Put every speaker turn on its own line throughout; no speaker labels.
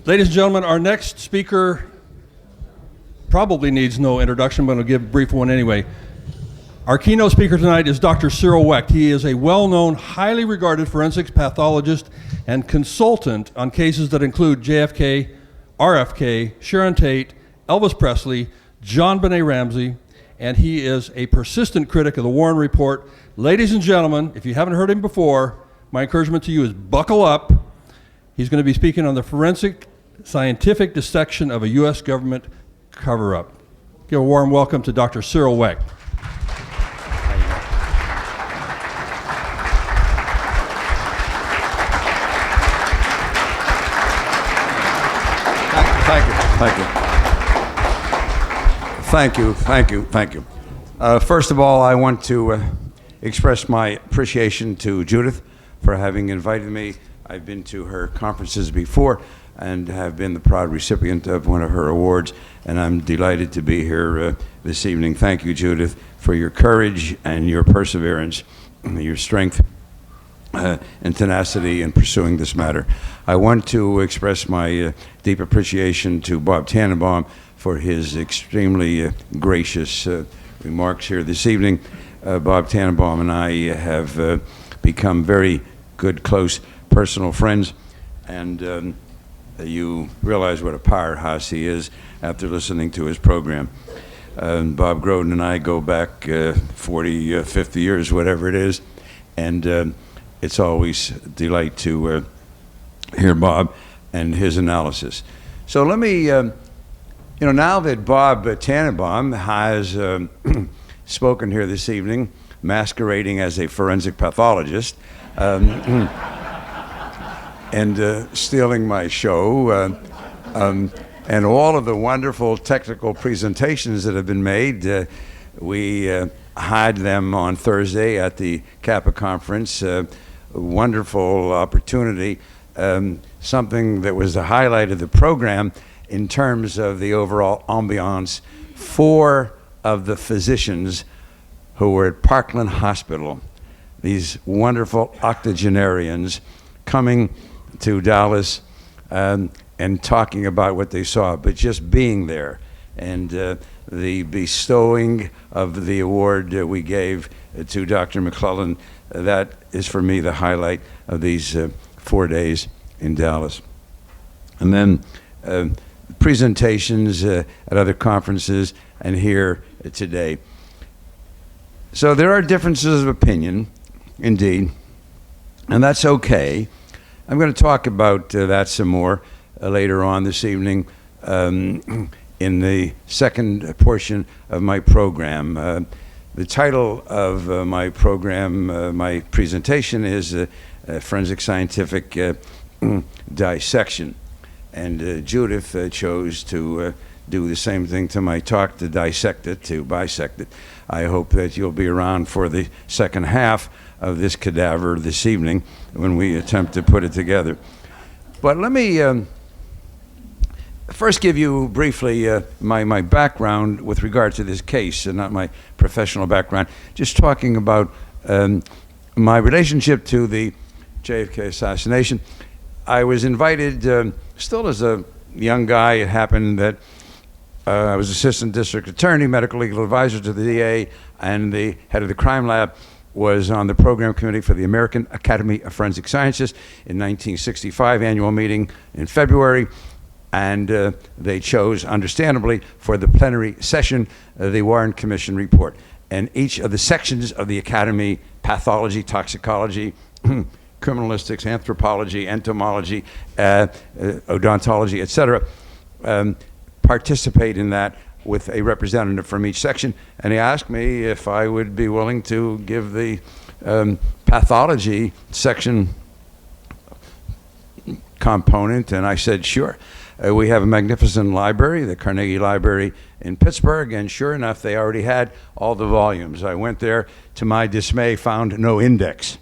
Ladies and gentlemen, our next speaker probably needs no introduction, but I'll give a brief one anyway. Our keynote speaker tonight is Dr. Cyril Wecht. He is a well-known, highly regarded forensics pathologist and consultant on cases that include JFK, RFK, Sharon Tate, Elvis Presley, John Benet Ramsey, and he is a persistent critic of the Warren Report. Ladies and gentlemen, if you haven't heard him before, my encouragement to you is buckle up. He's going to be speaking on the forensic scientific dissection of a U.S. government cover-up. Give a warm welcome to Dr. Cyril Wecht.
Thank you. First of all, I want to express my appreciation to Judith for having invited me. I've been to her conferences before and have been the proud recipient of one of her awards, and I'm delighted to be here this evening. Thank you, Judith, for your courage and your perseverance, your strength and tenacity in pursuing this matter. I want to express my deep appreciation to Bob Tannenbaum for his extremely gracious remarks here this evening. Bob Tannenbaum and I have become very good, close, personal friends, and you realize what a powerhouse he is after listening to his program. Bob Groden and I go back 40, 50 years, whatever it is, and it's always a delight to hear Bob and his analysis. So let me, now that Bob Tannenbaum has spoken here this evening, masquerading as a forensic pathologist, and stealing my show, and all of the wonderful technical presentations that have been made. We had them on Thursday at the Kappa conference. Wonderful opportunity, something that was the highlight of the program in terms of the overall ambiance. 4 of the physicians who were at Parkland Hospital, these wonderful octogenarians, coming to Dallas and talking about what they saw, but just being there. And the bestowing of the award we gave to Dr. McClellan, that is for me the highlight of these 4 days in Dallas. And then presentations at other conferences and here today. So there are differences of opinion, indeed, and that's okay. I'm going to talk about that some more later on this evening in the second portion of my program. The title of my program, my presentation, is Forensic Scientific Dissection. And Judith chose to do the same thing to my talk, to dissect it, to bisect it. I hope that you'll be around for the second half of this cadaver this evening when we attempt to put it together. But let me first give you briefly my background with regard to this case, and not my professional background, just talking about my relationship to the JFK assassination. I was invited, still as a young guy. It happened that I was assistant district attorney, medical legal advisor to the DA, and the head of the crime lab was on the program committee for the American Academy of Forensic Sciences in 1965 annual meeting in February. And they chose, understandably, for the plenary session, the Warren Commission report. And each of the sections of the Academy, pathology, toxicology, criminalistics, anthropology, entomology, odontology, etc., participate in that with a representative from each section. And he asked me if I would be willing to give the pathology section component, and I said, sure. We have a magnificent library, the Carnegie Library in Pittsburgh, and sure enough, they already had all the volumes. I went there, to my dismay, found no index.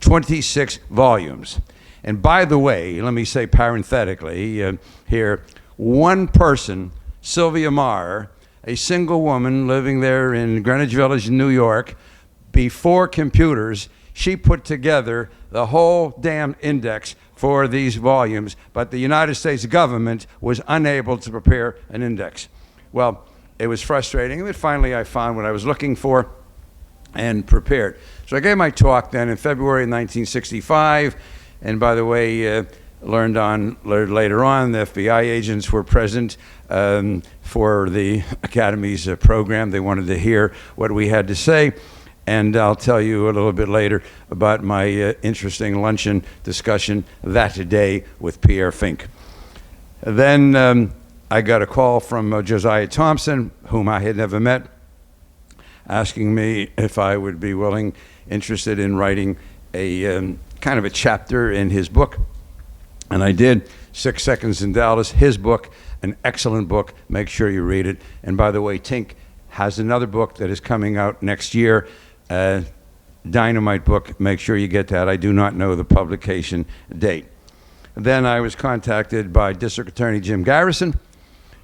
26 volumes. And by the way, let me say parenthetically here, one person, Sylvia Marr, a single woman living there in Greenwich Village, New York, before computers, she put together the whole damn index for these volumes, but the United States government was unable to prepare an index. Well, it was frustrating, but finally I found what I was looking for and prepared. So I gave my talk then in February 1965, and by the way, learned later on the FBI agents were present for the Academy's program. They wanted to hear what we had to say. And I'll tell you a little bit later about my interesting luncheon discussion that day with Pierre Fink. Then I got a call from Josiah Thompson, whom I had never met, asking me if I would be interested in writing a kind of a chapter in his book. And I did. 6 Seconds in Dallas, his book, an excellent book. Make sure you read it. And by the way, Tink has another book that is coming out next year. Dynamite book. Make sure you get that. I do not know the publication date. Then I was contacted by District Attorney Jim Garrison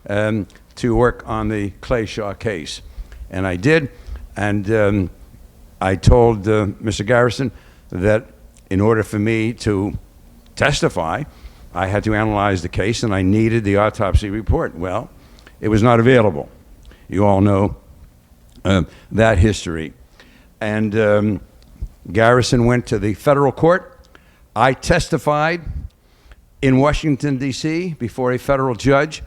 to work on the Clay Shaw case. And I did. And I told Mr. Garrison that in order for me to testify, I had to analyze the case and I needed the autopsy report. Well, it was not available. You all know that history. And Garrison went to the federal court. I testified in Washington, D.C. before a federal judge,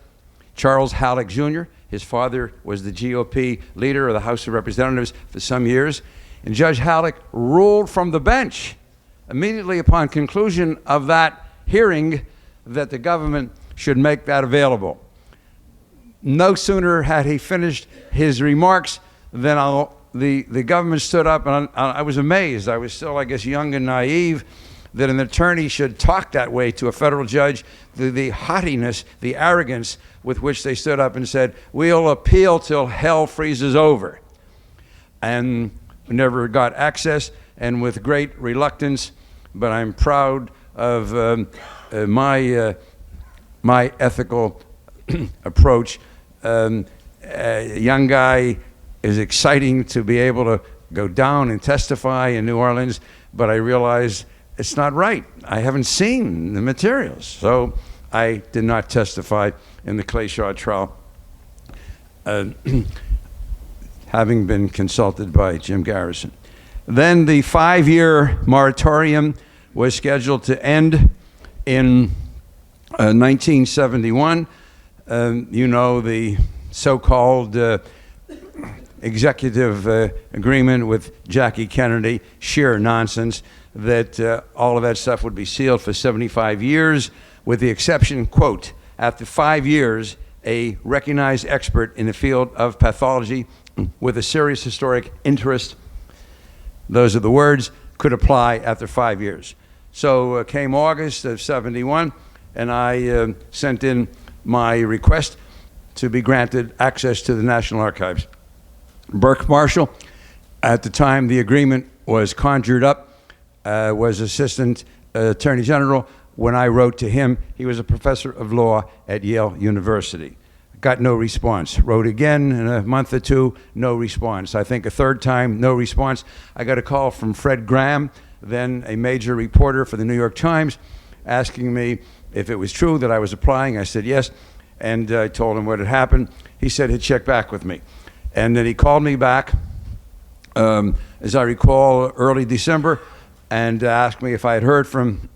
Charles Halleck Jr. His father was the GOP leader of the House of Representatives for some years. And Judge Halleck ruled from the bench immediately upon conclusion of that hearing that the government should make that available. No sooner had he finished his remarks than the government stood up, and I was amazed. I was still, I guess, young and naive that an attorney should talk that way to a federal judge. The haughtiness, the arrogance with which they stood up and said, "We'll appeal till hell freezes over." And we never got access, and with great reluctance, but I'm proud of my ethical approach. A young guy, is exciting to be able to go down and testify in New Orleans, but I realized it's not right. I haven't seen the materials. So I did not testify in the Clay Shaw trial, having been consulted by Jim Garrison. Then the 5-year moratorium was scheduled to end in 1971. You know, the so-called executive agreement with Jackie Kennedy, sheer nonsense, that all of that stuff would be sealed for 75 years, with the exception, quote, after 5 years, a recognized expert in the field of pathology with a serious historic interest, those are the words, could apply after 5 years. So came August of 71, and I sent in my request to be granted access to the National Archives. Burke Marshall, at the time the agreement was conjured up, was Assistant Attorney General. When I wrote to him, he was a professor of law at Yale University. Got no response. Wrote again in a month or two, no response. I think a third time, no response. I got a call from Fred Graham, then a major reporter for the New York Times, asking me if it was true that I was applying. I said yes, and I told him what had happened. He said he'd check back with me. And then he called me back, as I recall, early December, and asked me if I had heard from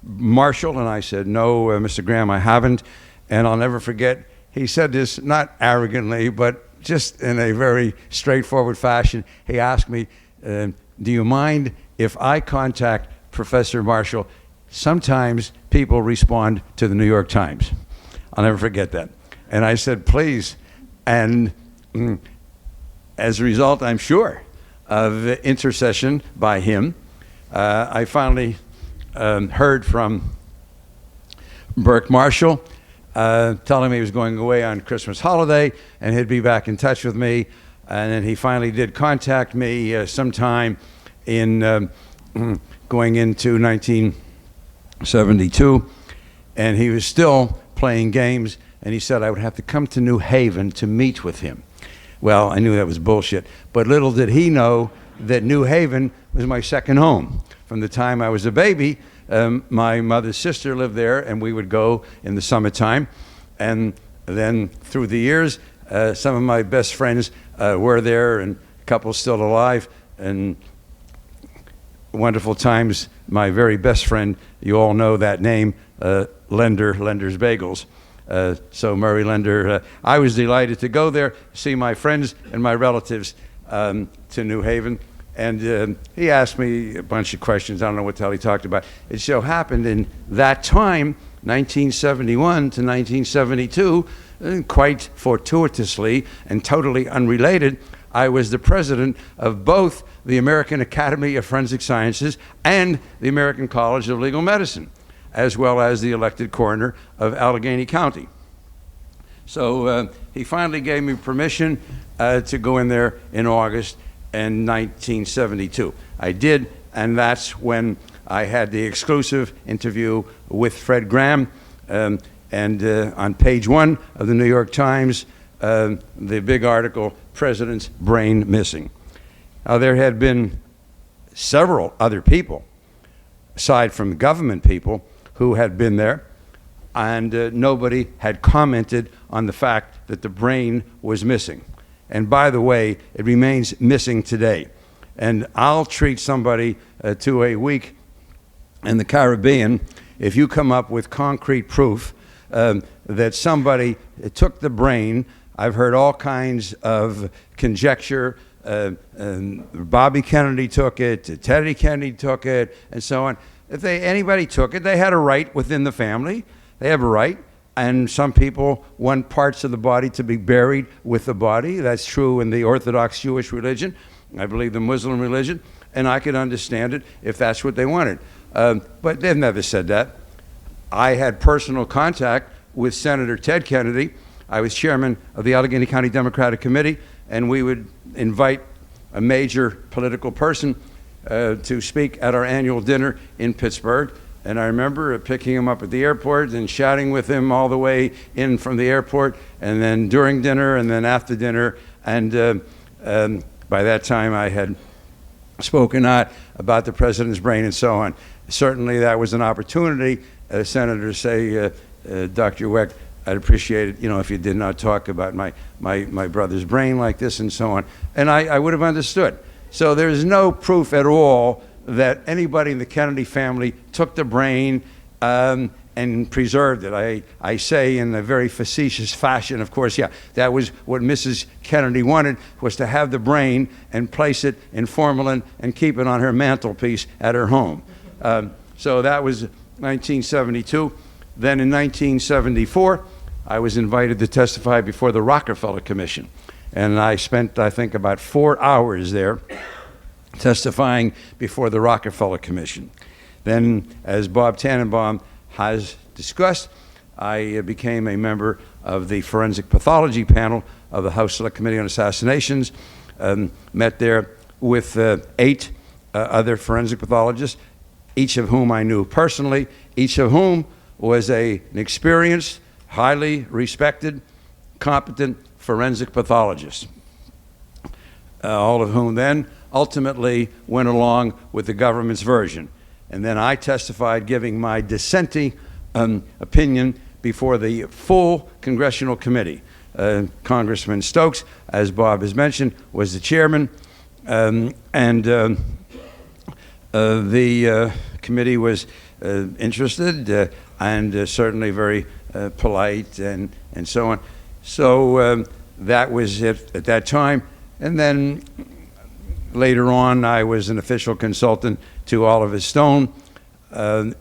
Marshall, and I said, no, Mr. Graham, I haven't. And I'll never forget, he said this not arrogantly, but just in a very straightforward fashion. He asked me, do you mind if I contact Professor Marshall? Sometimes people respond to the New York Times. I'll never forget that. And I said, please. And as a result, I'm sure, of intercession by him, I finally heard from Burke Marshall, telling me he was going away on Christmas holiday and he'd be back in touch with me. And then he finally did contact me sometime in going into 1972, and he was still playing games, and he said I would have to come to New Haven to meet with him. Well, I knew that was bullshit, but little did he know that New Haven was my second home. From the time I was a baby, My mother's sister lived there, and we would go in the summertime. And then through the years, some of my best friends were there, and a couple still alive, and wonderful times. My very best friend, you all know that name, Lender's Bagels. So Murray Lender, I was delighted to go there, see my friends and my relatives to New Haven. And he asked me a bunch of questions. I don't know what the hell he talked about. It so happened in that time, 1971 to 1972, quite fortuitously and totally unrelated, I was the president of both the American Academy of Forensic Sciences and the American College of Legal Medicine, as well as the elected coroner of Allegheny County. So he finally gave me permission to go in there in August in 1972. I did, and that's when I had the exclusive interview with Fred Graham. And on page 1 of the New York Times, the big article, President's Brain Missing. Now, there had been several other people, aside from government people, who had been there, and nobody had commented on the fact that the brain was missing. And by the way, it remains missing today. And I'll treat somebody to a week in the Caribbean if you come up with concrete proof that somebody took the brain. I've heard all kinds of conjecture. Bobby Kennedy took it, Teddy Kennedy took it, and so on. If anybody took it, they had a right within the family. They have a right. And some people want parts of the body to be buried with the body. That's true in the Orthodox Jewish religion. I believe the Muslim religion. And I could understand it if that's what they wanted. But they've never said that. I had personal contact with Senator Ted Kennedy. I was chairman of the Allegheny County Democratic Committee, and we would invite a major political person to speak at our annual dinner in Pittsburgh. And I remember picking him up at the airport and chatting with him all the way in from the airport, and then during dinner, and then after dinner. And by that time, I had spoken out about the president's brain and so on. Certainly, that was an opportunity, Senator, to say, Dr. Wecht, I'd appreciate it, if you did not talk about my brother's brain like this and so on. And I would have understood. So there's no proof at all that anybody in the Kennedy family took the brain and preserved it. I say in a very facetious fashion, of course, yeah, that was what Mrs. Kennedy wanted, was to have the brain and place it in formalin and keep it on her mantelpiece at her home. So that was 1972. Then in 1974, I was invited to testify before the Rockefeller Commission. And I spent, I think, about 4 hours there testifying before the Rockefeller Commission. Then, as Bob Tannenbaum has discussed, I became a member of the Forensic Pathology Panel of the House Select Committee on Assassinations, met there with 8 other forensic pathologists, each of whom I knew personally, each of whom was an experienced, highly respected, competent forensic pathologist, all of whom then ultimately went along with the government's version. And then I testified giving my dissenting opinion before the full congressional committee. Congressman Stokes, as Bob has mentioned, was the chairman, and the committee was interested and certainly very polite and so on. So that was it at that time. And then later on, I was an official consultant to Oliver Stone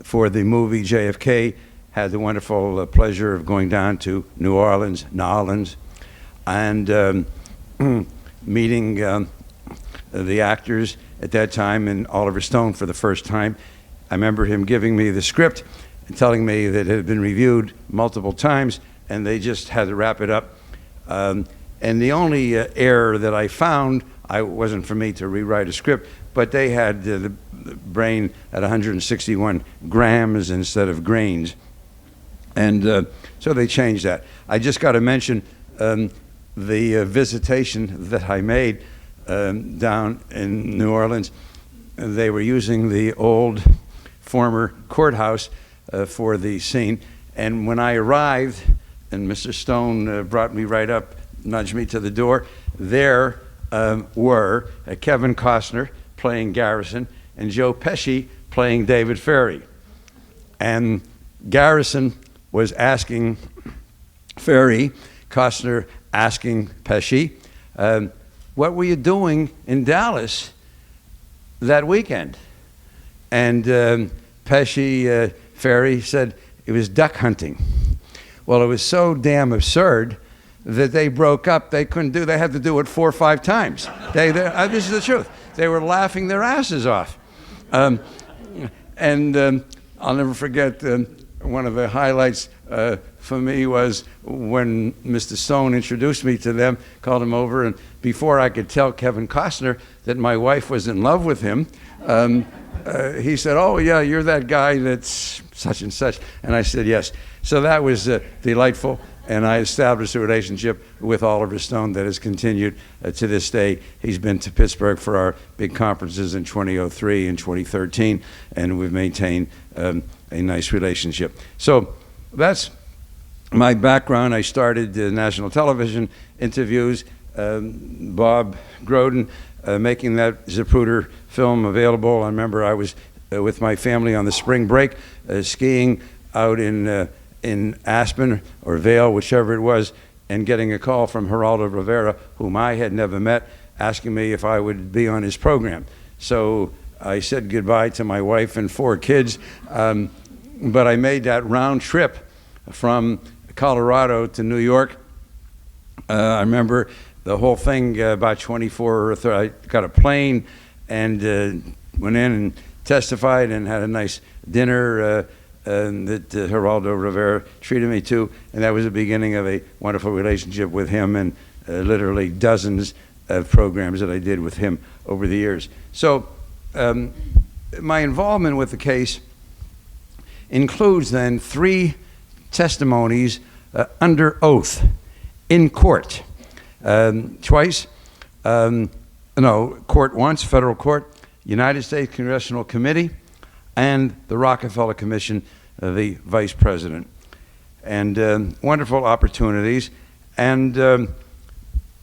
for the movie JFK. Had the wonderful pleasure of going down to New Orleans, and meeting the actors at that time and Oliver Stone for the first time. I remember him giving me the script and telling me that it had been reviewed multiple times and they just had to wrap it up. And the only error that I found, it wasn't for me to rewrite a script, but they had the brain at 161 grams instead of grains. And so they changed that. I just got to mention the visitation that I made down in New Orleans. They were using the old former courthouse for the scene. And when I arrived, and Mr. Stone brought me right up, nudged me to the door, there were Kevin Costner playing Garrison and Joe Pesci playing David Ferry. And Garrison was asking Ferry, Costner asking Pesci, what were you doing in Dallas that weekend? And Pesci, Ferry said, it was duck hunting. Well, it was so damn absurd that they broke up. They couldn't do, they had to do it 4 or 5 times. This is the truth. They were laughing their asses off. And I'll never forget, one of the highlights for me was when Mr. Stone introduced me to them, called him over, and before I could tell Kevin Costner that my wife was in love with him, he said, oh yeah, you're that guy that's such and such. And I said, yes. So that was delightful, and I established a relationship with Oliver Stone that has continued to this day. He's been to Pittsburgh for our big conferences in 2003 and 2013, and we've maintained a nice relationship. So that's my background. I started national television interviews, Bob Grodin making that Zapruder film available. I remember I was with my family on the spring break skiing out in Aspen or Vail, whichever it was, and getting a call from Geraldo Rivera, whom I had never met, asking me if I would be on his program. So I said goodbye to my wife and 4 kids, but I made that round trip from Colorado to New York. I remember the whole thing, about 24 or 30, I got a plane and went in and testified and had a nice dinner that Geraldo Rivera treated me to, and that was the beginning of a wonderful relationship with him and literally dozens of programs that I did with him over the years. So my involvement with the case includes then 3 testimonies under oath in court. Twice, court once, federal court, United States Congressional Committee, and the Rockefeller Commission, the vice president. And wonderful opportunities. And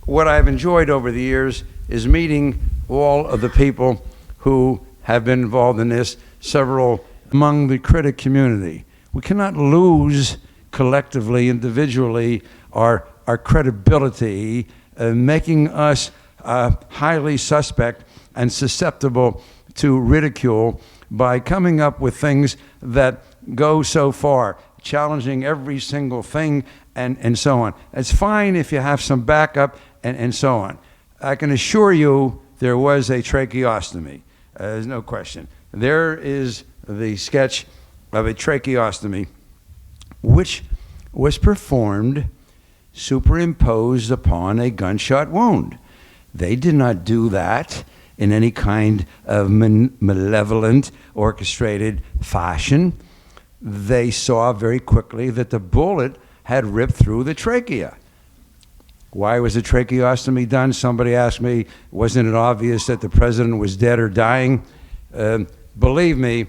what I've enjoyed over the years is meeting all of the people who have been involved in this, several among the critic community. We cannot lose collectively, individually, our credibility, making us highly suspect and susceptible to ridicule by coming up with things that go so far, challenging every single thing and so on. It's fine if you have some backup and so on. I can assure you there was a tracheostomy. There's no question. There is the sketch of a tracheostomy which was performed superimposed upon a gunshot wound. They did not do that in any kind of malevolent, orchestrated fashion. They saw very quickly that the bullet had ripped through the trachea. Why was the tracheostomy done? Somebody asked me, wasn't it obvious that the president was dead or dying? Believe me,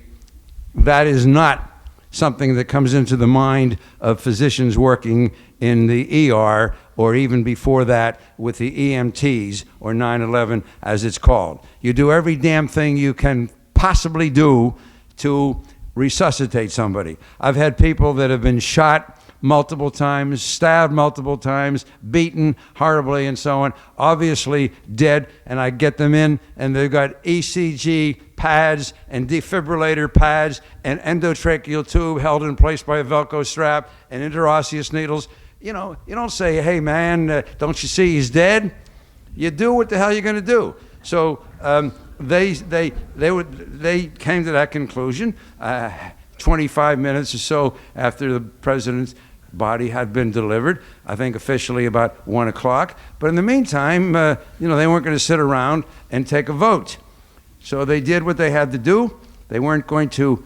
that is not something that comes into the mind of physicians working in the ER, or even before that with the EMTs, or 9/11 as it's called. You do every damn thing you can possibly do to resuscitate somebody. I've had people that have been shot multiple times, stabbed multiple times, beaten horribly and so on, obviously dead, and I get them in and they've got ECG pads and defibrillator pads and endotracheal tube held in place by a Velcro strap and interosseous needles. You know, you don't say, hey man, don't you see he's dead? You do what the hell you're gonna do. So they came to that conclusion 25 minutes or so after the president's body had been delivered, I think officially about 1 o'clock. But in the meantime, they weren't going to sit around and take a vote. So they did what they had to do. They weren't going to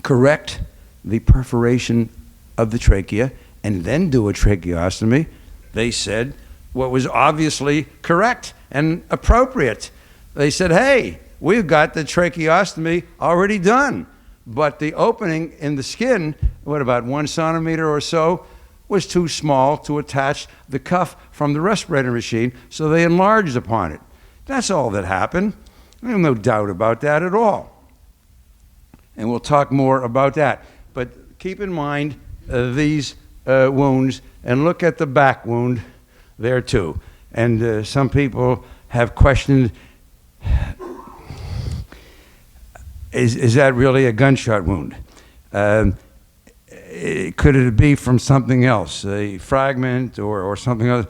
correct the perforation of the trachea and then do a tracheostomy. They said what was obviously correct and appropriate. They said, hey, we've got the tracheostomy already done. But the opening in the skin, what, about 1 centimeter or so, was too small to attach the cuff from the respirator machine, so they enlarged upon it. That's all that happened. There's no doubt about that at all. And we'll talk more about that. But keep in mind these wounds, and look at the back wound there too. And some people have questioned, is that really a gunshot wound? Could it be from something else, a fragment or something else?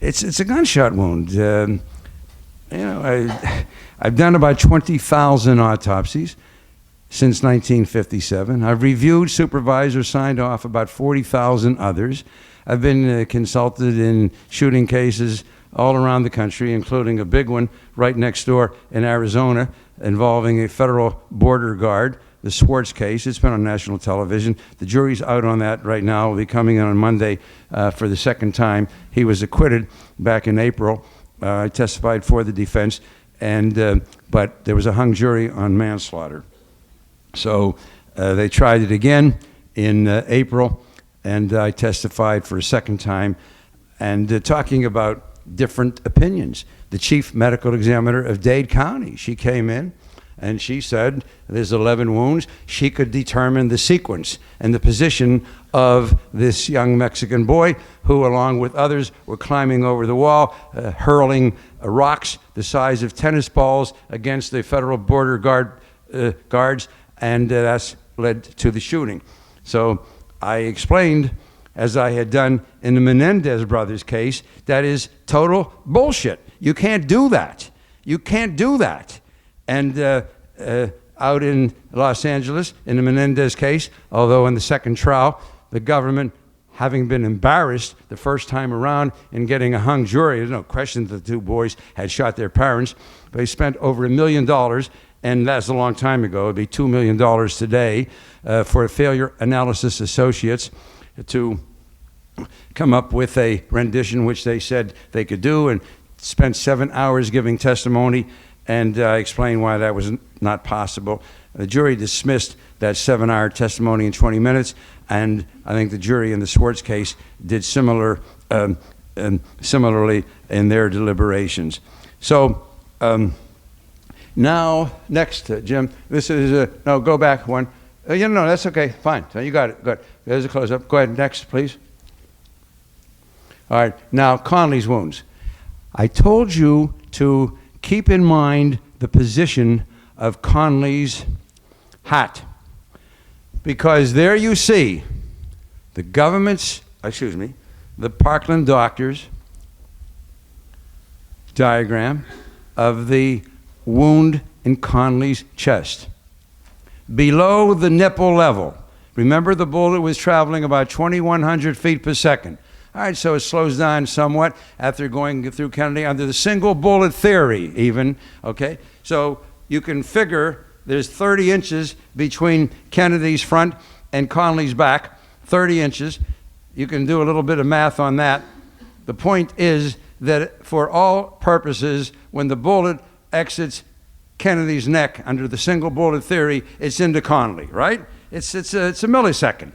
It's a gunshot wound. I've done about 20,000 autopsies since 1957. I've reviewed, supervised, or signed off about 40,000 others. I've been consulted in shooting cases all around the country, including a big one right next door in Arizona involving a federal border guard, the Swartz case. It's been on national television. The jury's out on that right now. Will be coming in on Monday for the second time. He was acquitted back in April. I testified for the defense, but there was a hung jury on manslaughter. So they tried it again in April, and I testified for a second time, and talking about different opinions. The chief medical examiner of Dade County, she came in, and she said there's 11 wounds. She could determine the sequence and the position of this young Mexican boy who, along with others, were climbing over the wall, hurling rocks the size of tennis balls against the federal border guards, and that's led to the shooting. So I explained, as I had done in the Menendez brothers case, that is total bullshit. You can't do that. You can't do that. And out in Los Angeles, in the Menendez case, although in the second trial, the government, having been embarrassed the first time around in getting a hung jury, there's no question that the two boys had shot their parents, they spent over $1 million, and that's a long time ago. It'd be $2 million today for failure analysis associates to come up with a rendition which they said they could do, and spent 7 hours giving testimony, and I explained why that was not possible. The jury dismissed that 7-hour testimony in 20 minutes, and I think the jury in the Swartz case did similarly in their deliberations. So now, next, Jim, this is, no, go back one. No, that's okay, fine, so you got it, good. There's a close-up. Go ahead, next, please. All right, now, Conley's wounds. I told you to keep in mind the position of Conley's hat, because there you see the the Parkland doctors' diagram of the wound in Conley's chest. Below the nipple level. Remember, the bullet was traveling about 2,100 feet per second. All right, so it slows down somewhat after going through Kennedy under the single bullet theory even, okay? So you can figure there's 30 inches between Kennedy's front and Conley's back, 30 inches. You can do a little bit of math on that. The point is that for all purposes, when the bullet exits Kennedy's neck under the single bullet theory, it's into Conley, right? It's a millisecond.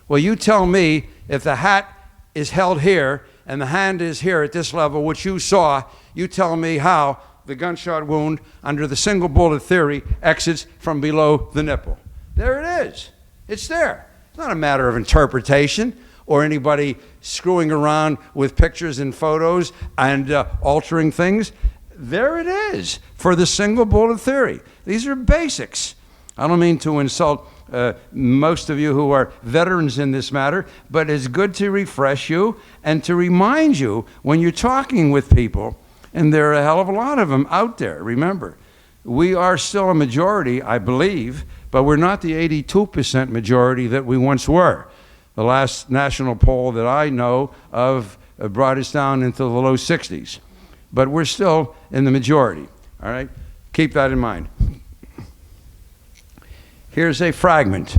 Well, you tell me if the hat is held here and the hand is here at this level, which you saw, you tell me how the gunshot wound under the single bullet theory exits from below the nipple. There it is. It's there. It's not a matter of interpretation or anybody screwing around with pictures and photos and altering things. There it is for the single bullet theory. These are basics. I don't mean to insult most of you who are veterans in this matter, but it's good to refresh you and to remind you when you're talking with people, and there are a hell of a lot of them out there. Remember, we are still a majority, I believe, but we're not the 82% majority that we once were. The last national poll that I know of brought us down into the low 60s. But we're still in the majority, all right? Keep that in mind. Here's a fragment.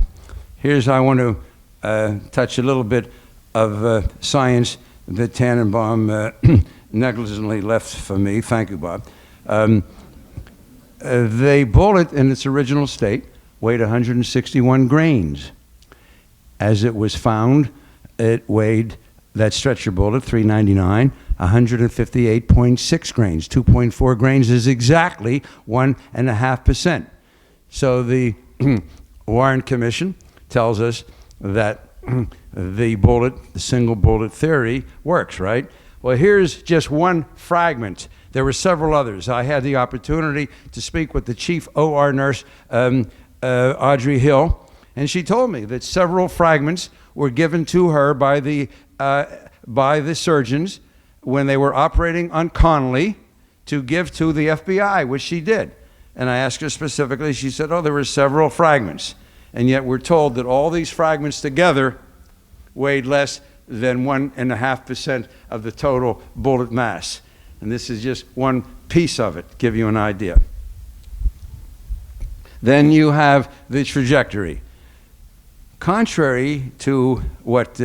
I want to touch a little bit of science that Tannenbaum negligently left for me. Thank you, Bob. The bullet in its original state weighed 161 grains. As it was found, it weighed, that stretcher bullet, 399, 158.6 grains. 2.4 grains is exactly 1.5%. So the Warren Commission tells us that the bullet, the single bullet theory works, right? Well, here's just one fragment. There were several others. I had the opportunity to speak with the chief OR nurse, Audrey Hill, and she told me that several fragments were given to her by the surgeons when they were operating on Connolly to give to the FBI, which she did. And I asked her specifically, she said, oh, there were several fragments. And yet we're told that all these fragments together weighed less than 1.5% of the total bullet mass. And this is just one piece of it, to give you an idea. Then you have the trajectory. Contrary to what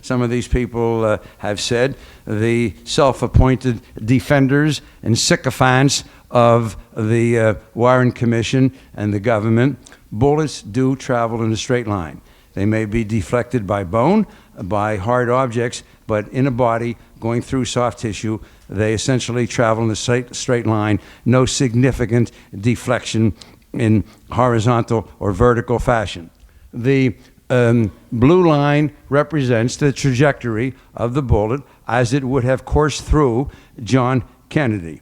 some of these people have said, the self-appointed defenders and sycophants of the Warren Commission and the government, bullets do travel in a straight line. They may be deflected by bone, by hard objects, but in a body going through soft tissue, they essentially travel in a straight line, no significant deflection in horizontal or vertical fashion. The blue line represents the trajectory of the bullet as it would have coursed through John Kennedy.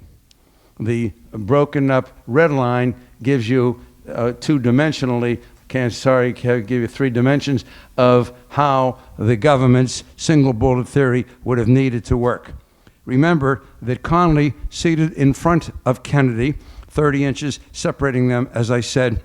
The broken up red line gives you two-dimensionally, can't give you 3 dimensions of how the government's single bullet theory would have needed to work. Remember that Connolly seated in front of Kennedy, 30 inches separating them, as I said.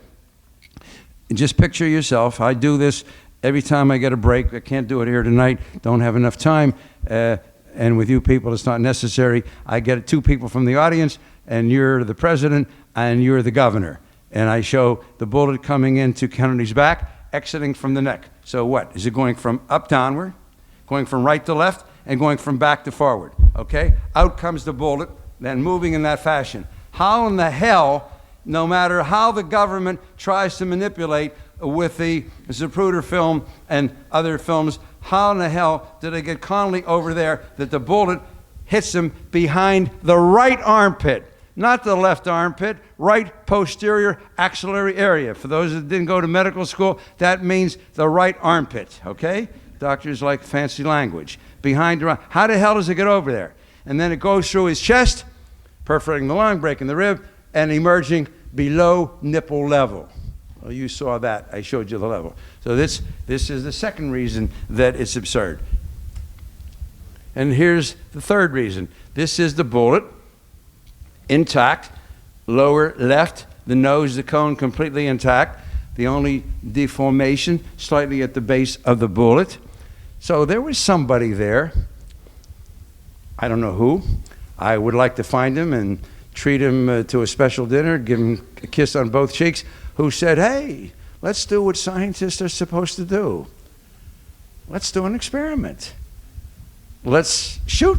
Just picture yourself. I do this every time I get a break. I can't do it here tonight. Don't have enough time. And with you people, it's not necessary. I get 2 people from the audience, and you're the president, and you're the governor. And I show the bullet coming into Kennedy's back, exiting from the neck. So what? Is it going from up downward, going from right to left, and going from back to forward? Okay? Out comes the bullet, then moving in that fashion. How in the hell, no matter how the government tries to manipulate with the Zapruder film and other films, how in the hell did they get Connolly over there that the bullet hits him behind the right armpit? Not the left armpit, right posterior axillary area. For those that didn't go to medical school, that means the right armpit, okay? Doctors like fancy language. Behind the right. How the hell does it get over there? And then it goes through his chest, perforating the lung, breaking the rib, and emerging below nipple level. Well, you saw that. I showed you the level. So this is the second reason that it's absurd. And here's the third reason. This is the bullet, intact, lower left, the nose, the cone completely intact. The only deformation slightly at the base of the bullet. So there was somebody there, I don't know who. I would like to find him and treat him to a special dinner, give him a kiss on both cheeks, who said, hey, let's do what scientists are supposed to do. Let's do an experiment. Let's shoot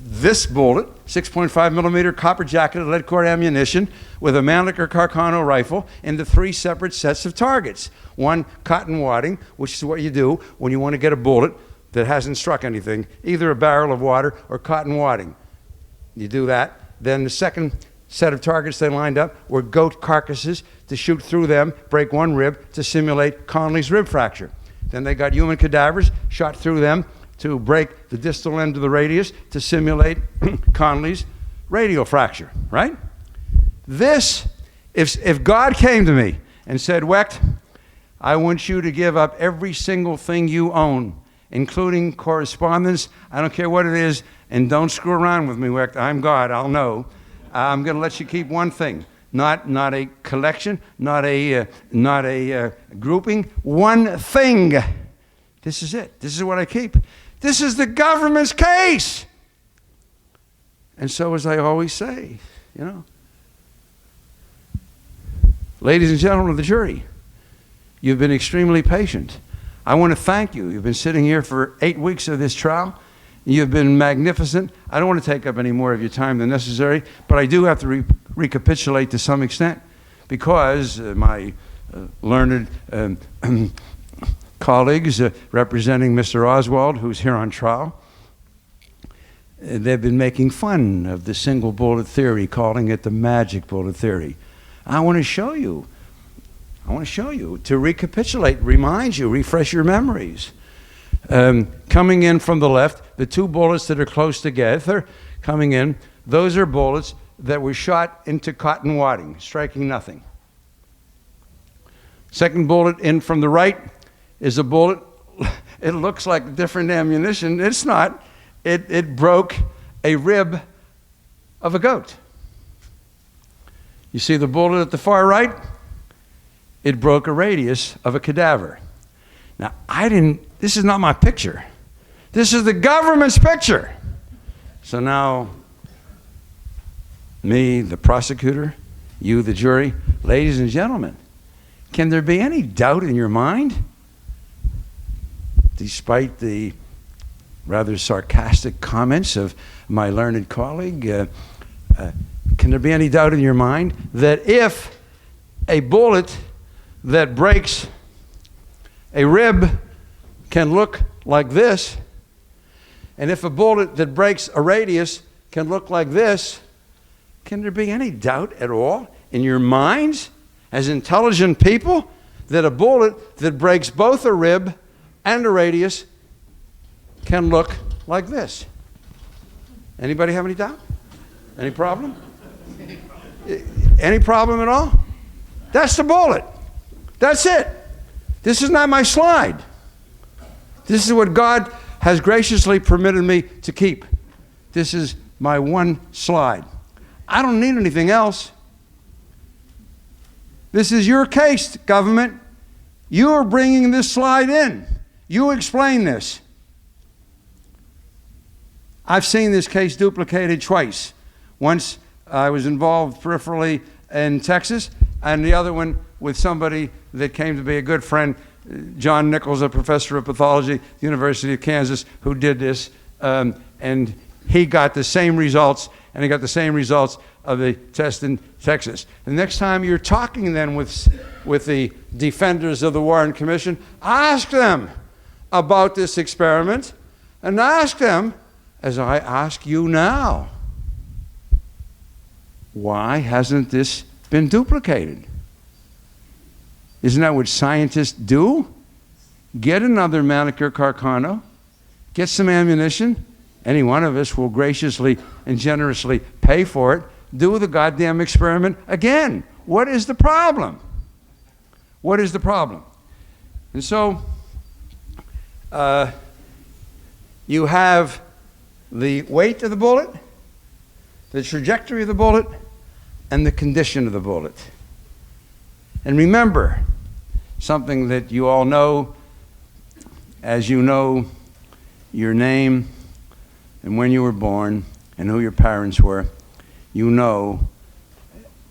this bullet, 6.5 millimeter copper jacketed lead core ammunition with a Mannlicher Carcano rifle into 3 separate sets of targets. One, cotton wadding, which is what you do when you want to get a bullet that hasn't struck anything, either a barrel of water or cotton wadding. You do that. Then the second set of targets they lined up were goat carcasses to shoot through them, break one rib to simulate Connolly's rib fracture. Then they got human cadavers, shot through them to break the distal end of the radius to simulate Connolly's radial fracture, right? This, if God came to me and said, Wecht, I want you to give up every single thing you own, including correspondence, I don't care what it is, and don't screw around with me, Wecht, I'm God, I'll know. I'm going to let you keep one thing, not a collection, not a grouping, one thing. This is it. This is what I keep. This is the government's case. And so, as I always say, you know, ladies and gentlemen of the jury, you've been extremely patient. I want to thank you. You've been sitting here for 8 weeks of this trial. You've been magnificent. I don't want to take up any more of your time than necessary, but I do have to recapitulate to some extent, because my learned colleagues representing Mr. Oswald, who's here on trial, they've been making fun of the single bullet theory, calling it the magic bullet theory. I want to show you, to recapitulate, remind you, refresh your memories. Coming in from the left, the two bullets that are close together, coming in, those are bullets that were shot into cotton wadding, striking nothing. Second bullet in from the right is a bullet, it looks like different ammunition. It's not. It broke a rib of a goat. You see the bullet at the far right? It broke a radius of a cadaver. Now, this is not my picture. This is the government's picture. So now, me, the prosecutor, you, the jury, ladies and gentlemen, can there be any doubt in your mind, despite the rather sarcastic comments of my learned colleague, can there be any doubt in your mind that if a bullet that breaks a rib can look like this, and if a bullet that breaks a radius can look like this, can there be any doubt at all in your minds as intelligent people that a bullet that breaks both a rib and a radius can look like this? Anybody have any doubt? Any problem? Any problem at all? That's the bullet. That's it. This is not my slide. This is what God has graciously permitted me to keep. This is my one slide. I don't need anything else. This is your case, government. You are bringing this slide in. You explain this. I've seen this case duplicated twice. Once I was involved peripherally in Texas, and the other one with somebody that came to be a good friend, John Nichols, a professor of pathology at the University of Kansas, who did this, and he got the same results, and he got the same results of the test in Texas. The next time you're talking then with the defenders of the Warren Commission, ask them about this experiment, and ask them, as I ask you now, why hasn't this been duplicated? Isn't that what scientists do? Get another Manicure Carcano, get some ammunition. Any one of us will graciously and generously pay for it. Do the goddamn experiment again. What is the problem? What is the problem? And so you have the weight of the bullet, the trajectory of the bullet, and the condition of the bullet. And remember something that you all know, as you know your name and when you were born and who your parents were, you know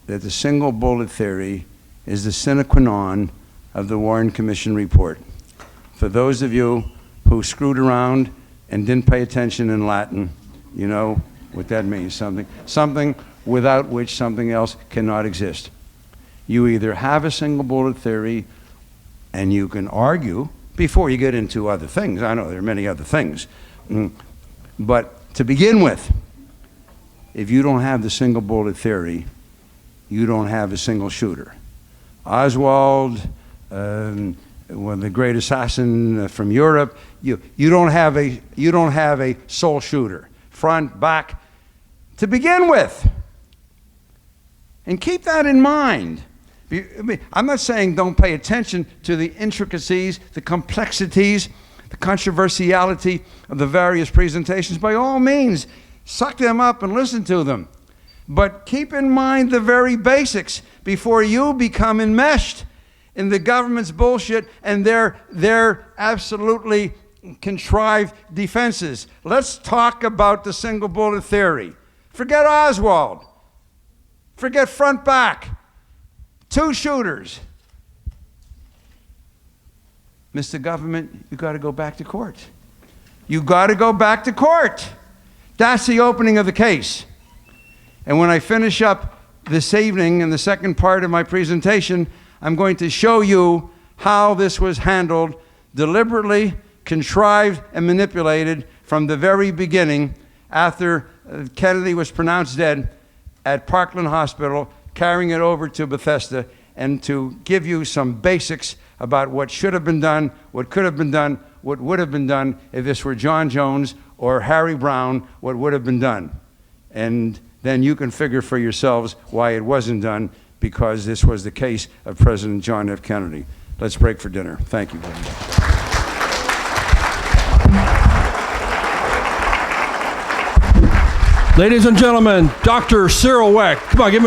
that the single bullet theory is the sine qua non of the Warren Commission report. For those of you who screwed around and didn't pay attention in Latin, you know what that means, something without which something else cannot exist. You either have a single bullet theory, and you can argue before you get into other things. I know there are many other things. But to begin with, if you don't have the single bullet theory, you don't have a single shooter. Oswald, one of the great assassin from Europe, you don't have a sole shooter, front, back, to begin with. And keep that in mind. I'm not saying don't pay attention to the intricacies, the complexities, the controversiality of the various presentations. By all means, suck them up and listen to them. But keep in mind the very basics before you become enmeshed in the government's bullshit and their absolutely contrived defenses. Let's talk about the single bullet theory. Forget Oswald. Forget front back. Two shooters. Mr. Government, you got to go back to court. You got to go back to court. That's the opening of the case. And when I finish up this evening in the second part of my presentation, I'm going to show you how this was handled, deliberately contrived and manipulated from the very beginning after Kennedy was pronounced dead at Parkland Hospital, carrying it over to Bethesda, and to give you some basics about what should have been done, what could have been done, what would have been done if this were John Jones or Harry Brown, what would have been done. And then you can figure for yourselves why it wasn't done, because this was the case of President John F. Kennedy. Let's break for dinner. Thank you.
Ladies and gentlemen, Dr. Cyril Wecht. Come on, give him a